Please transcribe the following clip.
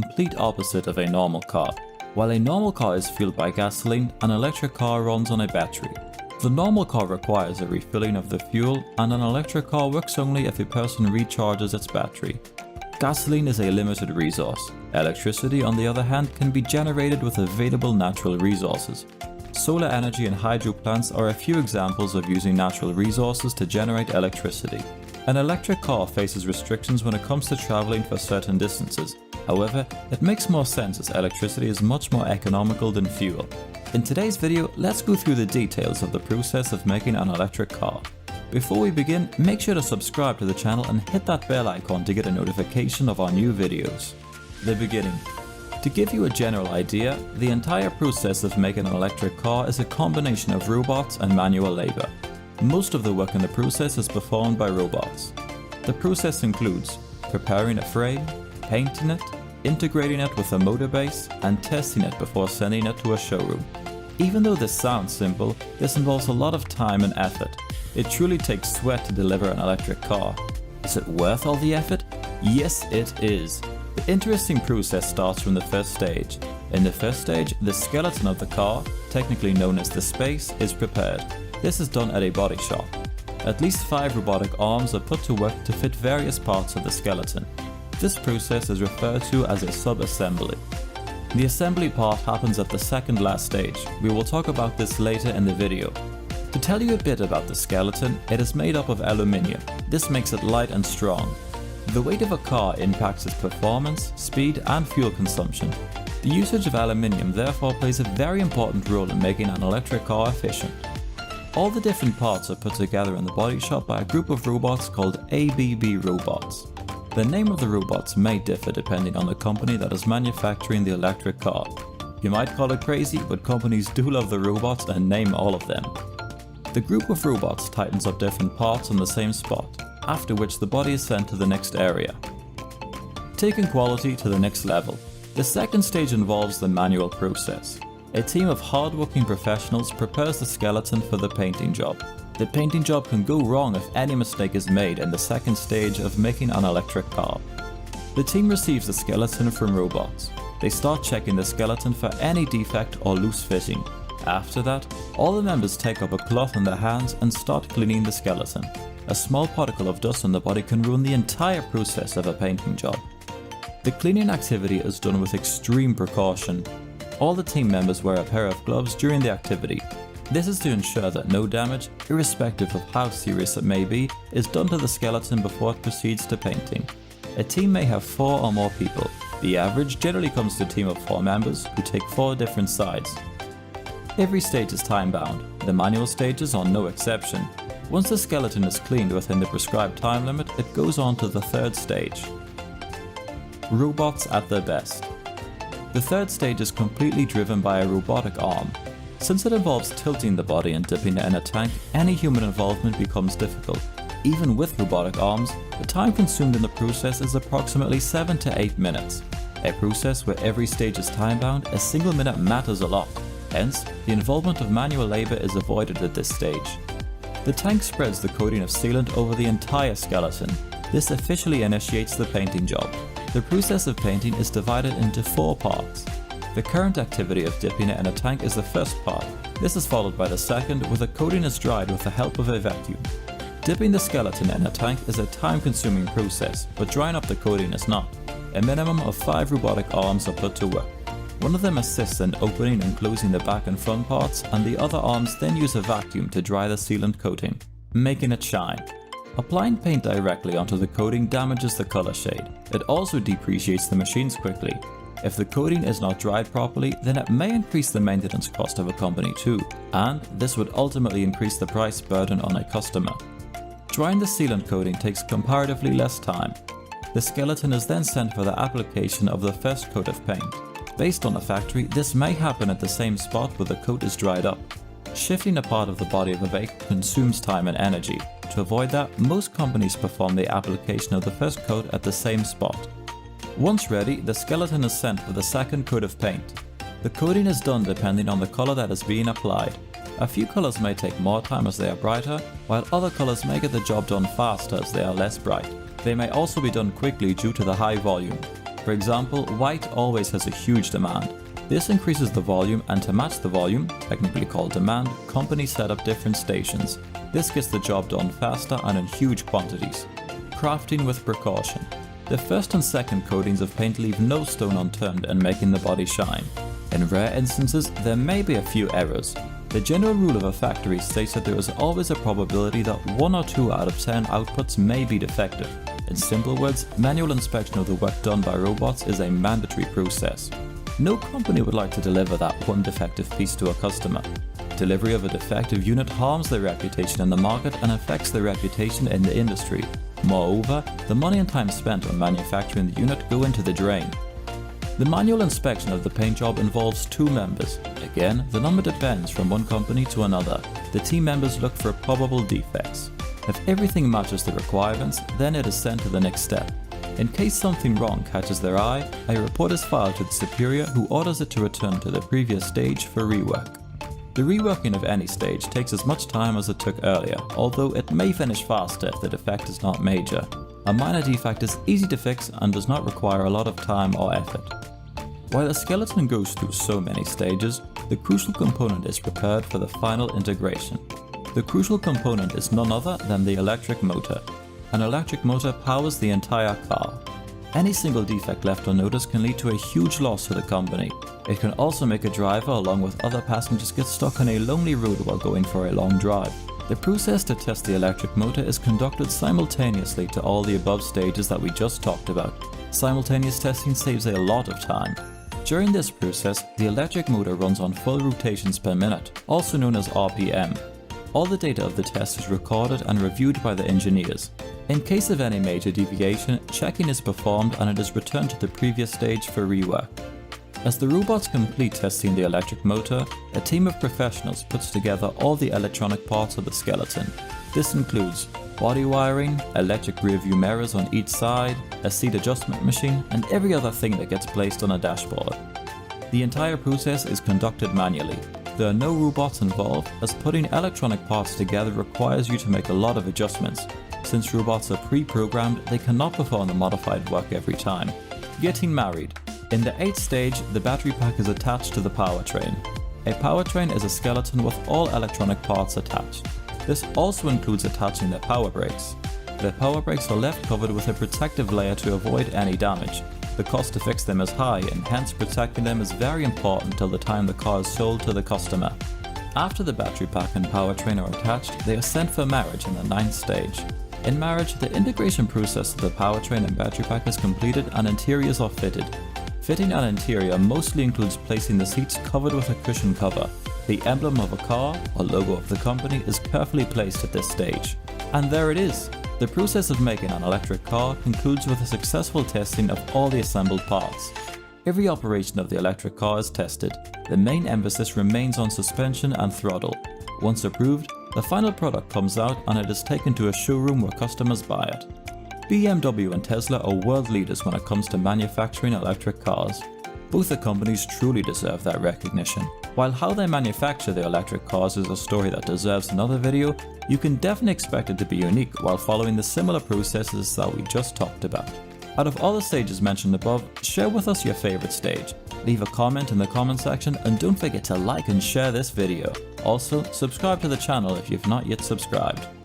complete opposite of a normal car. While a normal car is fueled by gasoline, an electric car runs on a battery. The normal car requires a refilling of the fuel, and an electric car works only if a person recharges its battery. Gasoline is a limited resource. Electricity, on the other hand, can be generated with available natural resources. Solar energy and hydro plants are a few examples of using natural resources to generate electricity. An electric car faces restrictions when it comes to traveling for certain distances. However, it makes more sense as electricity is much more economical than fuel. In today's video, let's go through the details of the process of making an electric car. Before we begin, make sure to subscribe to the channel and hit that bell icon to get a notification of our new videos. The beginning. To give you a general idea, the entire process of making an electric car is a combination of robots and manual labor. Most of the work in the process is performed by robots. The process includes preparing a frame, painting it, integrating it with a motor base, and testing it before sending it to a showroom. Even though this sounds simple, this involves a lot of time and effort. It truly takes sweat to deliver an electric car. Is it worth all the effort? Yes, it is. The interesting process starts from the first stage. In the first stage, the skeleton of the car, technically known as the space, is prepared. This is done at a body shop. At least 5 robotic arms are put to work to fit various parts of the skeleton. This process is referred to as a sub-assembly. The assembly part happens at the second last stage. We will talk about this later in the video. To tell you a bit about the skeleton, it is made up of aluminium. This makes it light and strong. The weight of a car impacts its performance, speed, and fuel consumption. The usage of aluminium therefore plays a very important role in making an electric car efficient. All the different parts are put together in the body shop by a group of robots called ABB robots. The name of the robots may differ depending on the company that is manufacturing the electric car. You might call it crazy, but companies do love the robots and name all of them. The group of robots tightens up different parts on the same spot, after which the body is sent to the next area. Taking quality to the next level. The second stage involves the manual process. A team of hard-working professionals prepares the skeleton for the painting job. The painting job can go wrong if any mistake is made in the second stage of making an electric car. The team receives the skeleton from robots. They start checking the skeleton for any defect or loose fitting. After that, all the members take up a cloth in their hands and start cleaning the skeleton. A small particle of dust on the body can ruin the entire process of a painting job. The cleaning activity is done with extreme precaution. All the team members wear a pair of gloves during the activity. This is to ensure that no damage, irrespective of how serious it may be, is done to the skeleton before it proceeds to painting. A team may have 4 or more people. The average generally comes to a team of 4 members who take 4 different sides. Every stage is time-bound. The manual stages are no exception. Once the skeleton is cleaned within the prescribed time limit, it goes on to the third stage. Robots at their best. The third stage is completely driven by a robotic arm. Since it involves tilting the body and dipping it in a tank, any human involvement becomes difficult. Even with robotic arms, the time consumed in the process is approximately 7 to 8 minutes. A process where every stage is time-bound, a single minute matters a lot. Hence, the involvement of manual labor is avoided at this stage. The tank spreads the coating of sealant over the entire skeleton. This officially initiates the painting job. The process of painting is divided into 4 parts. The current activity of dipping it in a tank is the first part. This is followed by the second, where the coating is dried with the help of a vacuum. Dipping the skeleton in a tank is a time-consuming process, but drying up the coating is not. A minimum of 5 robotic arms are put to work. One of them assists in opening and closing the back and front parts, and the other arms then use a vacuum to dry the sealant coating, making it shine. Applying paint directly onto the coating damages the color shade. It also depreciates the machines quickly. If the coating is not dried properly, then it may increase the maintenance cost of a company too, and this would ultimately increase the price burden on a customer. Drying the sealant coating takes comparatively less time. The skeleton is then sent for the application of the first coat of paint. Based on the factory, this may happen at the same spot where the coat is dried up. Shifting a part of the body of a vehicle consumes time and energy. To avoid that, most companies perform the application of the first coat at the same spot. Once ready, the skeleton is sent for the second coat of paint. The coating is done depending on the color that is being applied. A few colors may take more time as they are brighter, while other colors may get the job done faster as they are less bright. They may also be done quickly due to the high volume. For example, white always has a huge demand. This increases the volume, and to match the volume, technically called demand, companies set up different stations. This gets the job done faster and in huge quantities. Crafting with precaution. The first and second coatings of paint leave no stone unturned in making the body shine. In rare instances, there may be a few errors. The general rule of a factory states that there is always a probability that 1 or 2 out of 10 outputs may be defective. In simple words, manual inspection of the work done by robots is a mandatory process. No company would like to deliver that one defective piece to a customer. Delivery of a defective unit harms their reputation in the market and affects their reputation in the industry. Moreover, the money and time spent on manufacturing the unit go into the drain. The manual inspection of the paint job involves 2 members. Again, the number depends from one company to another. The team members look for probable defects. If everything matches the requirements, then it is sent to the next step. In case something wrong catches their eye, a report is filed to the superior, who orders it to return to the previous stage for rework. The reworking of any stage takes as much time as it took earlier, although it may finish faster if the defect is not major. A minor defect is easy to fix and does not require a lot of time or effort. While a skeleton goes through so many stages, the crucial component is prepared for the final integration. The crucial component is none other than the electric motor. An electric motor powers the entire car. Any single defect left unnoticed can lead to a huge loss to the company. It can also make a driver along with other passengers get stuck on a lonely road while going for a long drive. The process to test the electric motor is conducted simultaneously to all the above stages that we just talked about. Simultaneous testing saves a lot of time. During this process, the electric motor runs on full rotations per minute, also known as RPM. All the data of the test is recorded and reviewed by the engineers. In case of any major deviation, checking is performed and it is returned to the previous stage for rework. As the robots complete testing the electric motor, a team of professionals puts together all the electronic parts of the skeleton. This includes body wiring, electric rearview mirrors on each side, a seat adjustment machine, and every other thing that gets placed on a dashboard. The entire process is conducted manually. There are no robots involved, as putting electronic parts together requires you to make a lot of adjustments. Since robots are pre-programmed, they cannot perform the modified work every time. Getting married. In the 8th stage, the battery pack is attached to the powertrain. A powertrain is a skeleton with all electronic parts attached. This also includes attaching the power brakes. The power brakes are left covered with a protective layer to avoid any damage. The cost to fix them is high, and hence protecting them is very important till the time the car is sold to the customer. After the battery pack and powertrain are attached, they are sent for marriage in the 9th stage. In marriage, the integration process of the powertrain and battery pack is completed and interiors are fitted. Fitting an interior mostly includes placing the seats covered with a cushion cover. The emblem of a car, or logo of the company, is carefully placed at this stage. And there it is! The process of making an electric car concludes with a successful testing of all the assembled parts. Every operation of the electric car is tested. The main emphasis remains on suspension and throttle. Once approved, the final product comes out and it is taken to a showroom where customers buy it. BMW and Tesla are world leaders when it comes to manufacturing electric cars. Both the companies truly deserve that recognition. While how they manufacture the electric cars is a story that deserves another video, you can definitely expect it to be unique while following the similar processes that we just talked about. Out of all the stages mentioned above, share with us your favorite stage. Leave a comment in the comment section and don't forget to like and share this video. Also, subscribe to the channel if you've not yet subscribed.